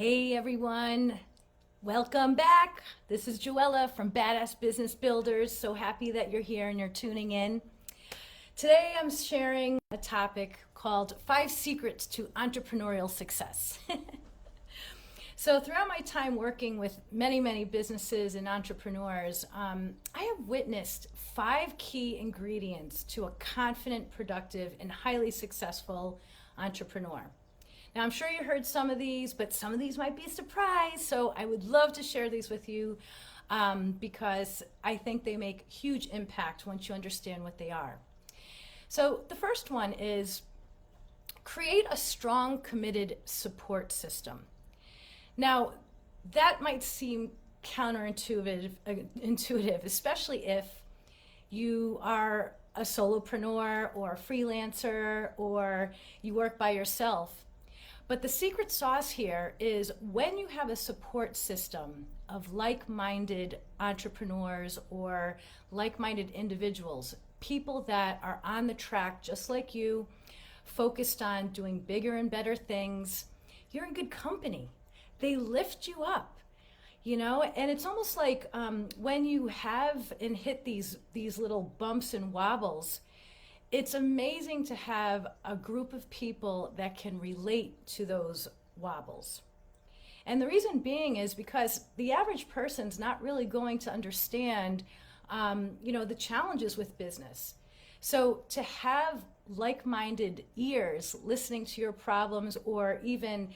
Hey everyone, welcome back. This is Joella from Badass Business Builders. So happy that you're here and you're tuning in. Today I'm sharing a topic called 5 Secrets to Entrepreneurial Success. So throughout my time working with many businesses and entrepreneurs, I have witnessed 5 key ingredients to a confident, productive, and highly successful entrepreneur. Now, I'm sure you heard some of these, but some of these might be a surprise. So I would love to share these with you because I think they make huge impact once you understand what they are. So the first one is create a strong, committed support system. Now, that might seem counterintuitive, especially if you are a solopreneur or a freelancer or you work by yourself. But the secret sauce here is when you have a support system of like-minded entrepreneurs or like-minded individuals, people that are on the track just like you, focused on doing bigger and better things, you're in good company. They lift you up, and it's almost like when you have and hit these little bumps and wobbles, it's amazing to have a group of people that can relate to those wobbles. And the reason being is because the average person's not really going to understand, the challenges with business. So to have like-minded ears listening to your problems or even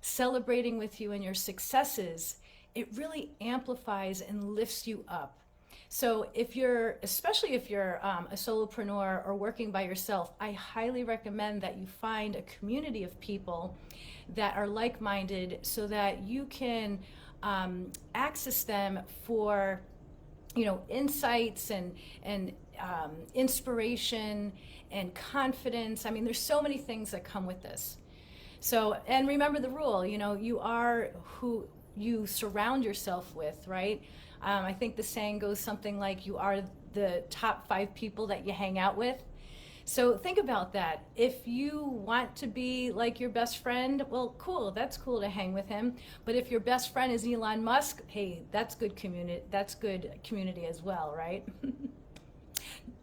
celebrating with you and your successes, it really amplifies and lifts you up. So especially if you're a solopreneur or working by yourself, I highly recommend that you find a community of people that are like-minded so that you can access them for, insights and inspiration and confidence. I mean, there's so many things that come with this. So, and remember the rule, you are who you surround yourself with, right? I think the saying goes something like you are the top 5 people that you hang out with. So think about that. If you want to be like your best friend, well, cool, that's cool to hang with him. But if your best friend is Elon Musk, hey, that's good community as well, right?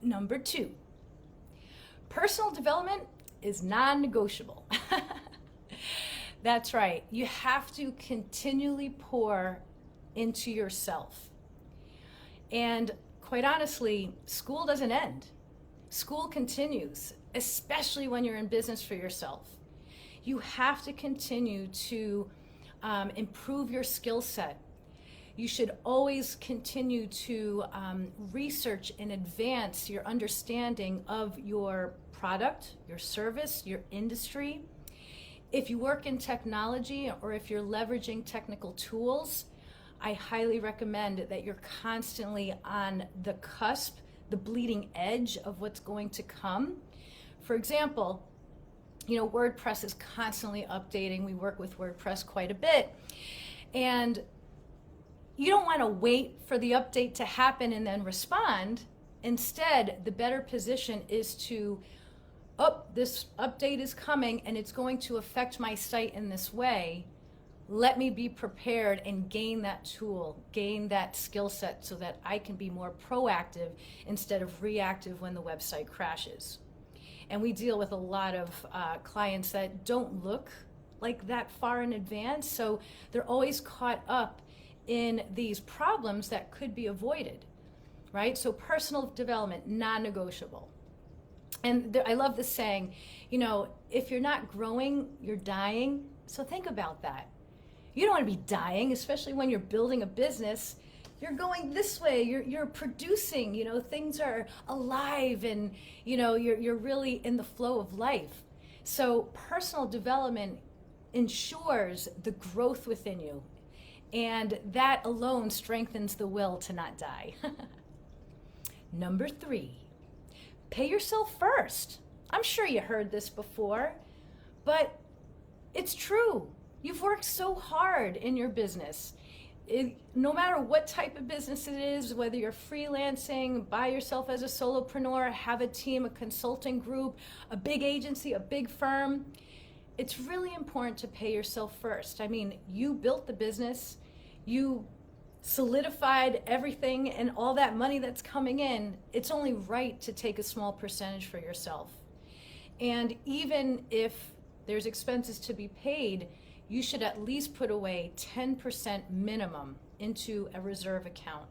Number 2, personal development is non-negotiable. That's right. You have to continually pour into yourself. And quite honestly, school doesn't end. School continues, especially when you're in business for yourself. You have to continue to improve your skill set. You should always continue to research and advance your understanding of your product, your service, your industry. If you work in technology or if you're leveraging technical tools, I highly recommend that you're constantly on the cusp, the bleeding edge of what's going to come. For example, WordPress is constantly updating. We work with WordPress quite a bit. And you don't want to wait for the update to happen and then respond. Instead, the better position is to, this update is coming and it's going to affect my site in this way. Let me be prepared and gain that tool, gain that skill set so that I can be more proactive instead of reactive when the website crashes. And we deal with a lot of clients that don't look like that far in advance, so they're always caught up in these problems that could be avoided, right? So personal development, non-negotiable. And I love this saying, if you're not growing, you're dying. So think about that. You don't want to be dying, especially when you're building a business. You're going this way, you're producing, things are alive and, you're really in the flow of life. So personal development ensures the growth within you. And that alone strengthens the will to not die. Number 3, pay yourself first. I'm sure you heard this before, but it's true. You've worked so hard in your business. No matter what type of business it is, whether you're freelancing, by yourself as a solopreneur, have a team, a consulting group, a big agency, a big firm, it's really important to pay yourself first. I mean, you built the business, you solidified everything, and all that money that's coming in, it's only right to take a small percentage for yourself. And even if there's expenses to be paid, you should at least put away 10% minimum into a reserve account,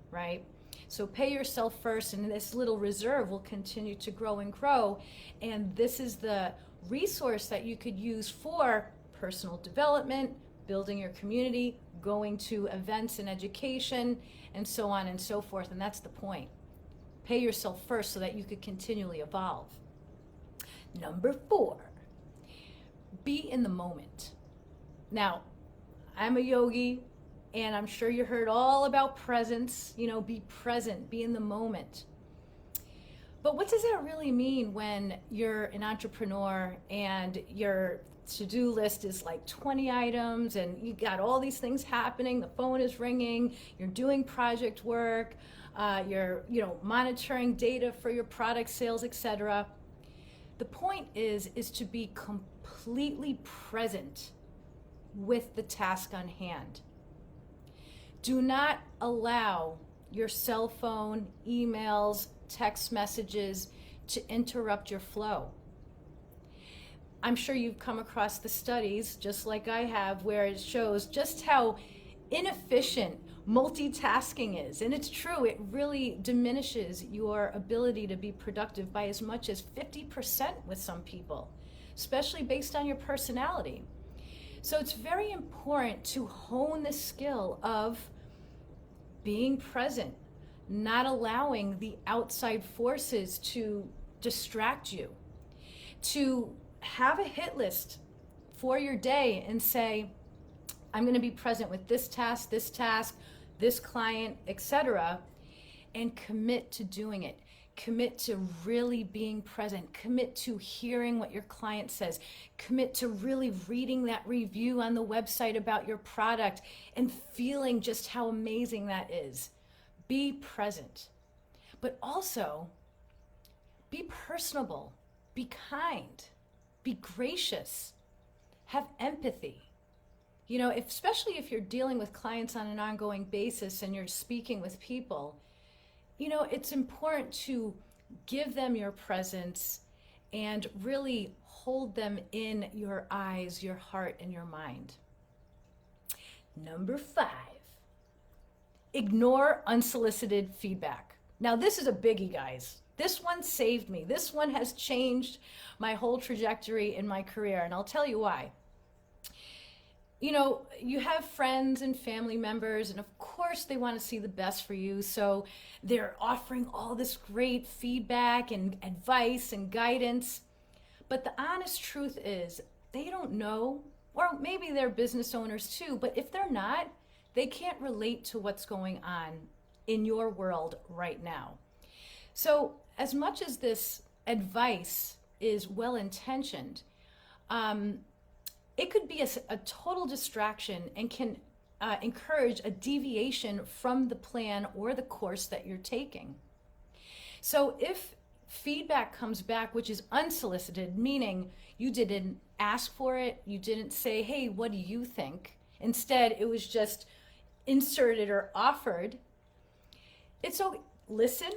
right? So pay yourself first, and this little reserve will continue to grow and grow. And this is the resource that you could use for personal development, building your community, going to events and education, and so on and so forth. And that's the point. Pay yourself first so that you could continually evolve. Number 4, be in the moment. Now, I'm a yogi, and I'm sure you heard all about presence. Be present, be in the moment. But what does that really mean when you're an entrepreneur and your to-do list is like 20 items and you got all these things happening, the phone is ringing, you're doing project work, you're monitoring data for your product sales, etc. The point is to be completely present with the task on hand. Do not allow your cell phone, emails, text messages to interrupt your flow. I'm sure you've come across the studies, just like I have, where it shows just how inefficient multitasking is. And it's true, it really diminishes your ability to be productive by as much as 50% with some people, especially based on your personality. So it's very important to hone the skill of being present, not allowing the outside forces to distract you, to have a hit list for your day and say, I'm going to be present with this task, this client, etc., and commit to doing it. Commit to really being present. Commit to hearing what your client says. Commit to really reading that review on the website about your product and feeling just how amazing that is. Be present. But also, be personable. Be kind. Be gracious. Have empathy. Especially if you're dealing with clients on an ongoing basis and you're speaking with people, it's important to give them your presence and really hold them in your eyes, your heart, and your mind. Number 5, ignore unsolicited feedback. Now, this is a biggie, guys. This one saved me. This one has changed my whole trajectory in my career, and I'll tell you why. You have friends and family members, and of course they want to see the best for you, so they're offering all this great feedback and advice and guidance. But the honest truth is, they don't know, or maybe they're business owners too, but if they're not, they can't relate to what's going on in your world right now. So as much as this advice is well-intentioned, it could be a total distraction and can encourage a deviation from the plan or the course that you're taking. So if feedback comes back, which is unsolicited, meaning you didn't ask for it, you didn't say, hey, what do you think? Instead, it was just inserted or offered. It's okay. Listen,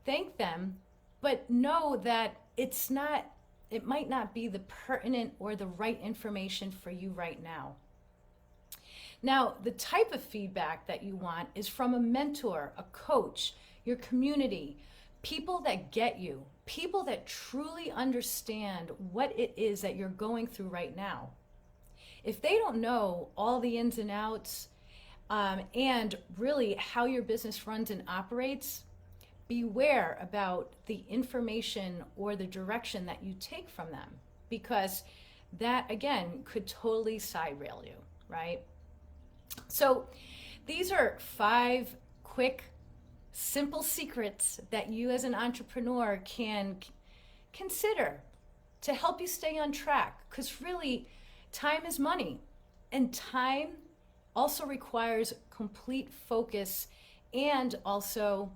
thank them, but know that it might not be the pertinent or the right information for you right now. Now, the type of feedback that you want is from a mentor, a coach, your community, people that get you, people that truly understand what it is that you're going through right now. If they don't know all the ins and outs and really how your business runs and operates, beware about the information or the direction that you take from them, because that, again, could totally side rail you, right? So these are 5 quick, simple secrets that you as an entrepreneur can consider to help you stay on track, because really, time is money, and time also requires complete focus and also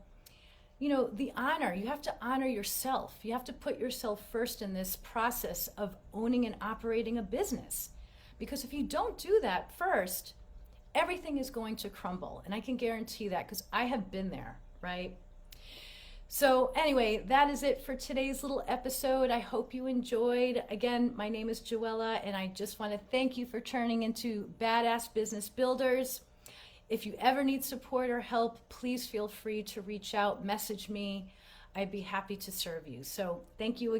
the honor. You have to honor yourself. You have to put yourself first in this process of owning and operating a business. Because if you don't do that first, everything is going to crumble. And I can guarantee that because I have been there, right? So anyway, that is it for today's little episode. I hope you enjoyed. Again, my name is Joella, and I just want to thank you for turning into Badass Business Builders. If you ever need support or help, please feel free to reach out, message me. I'd be happy to serve you. So thank you again.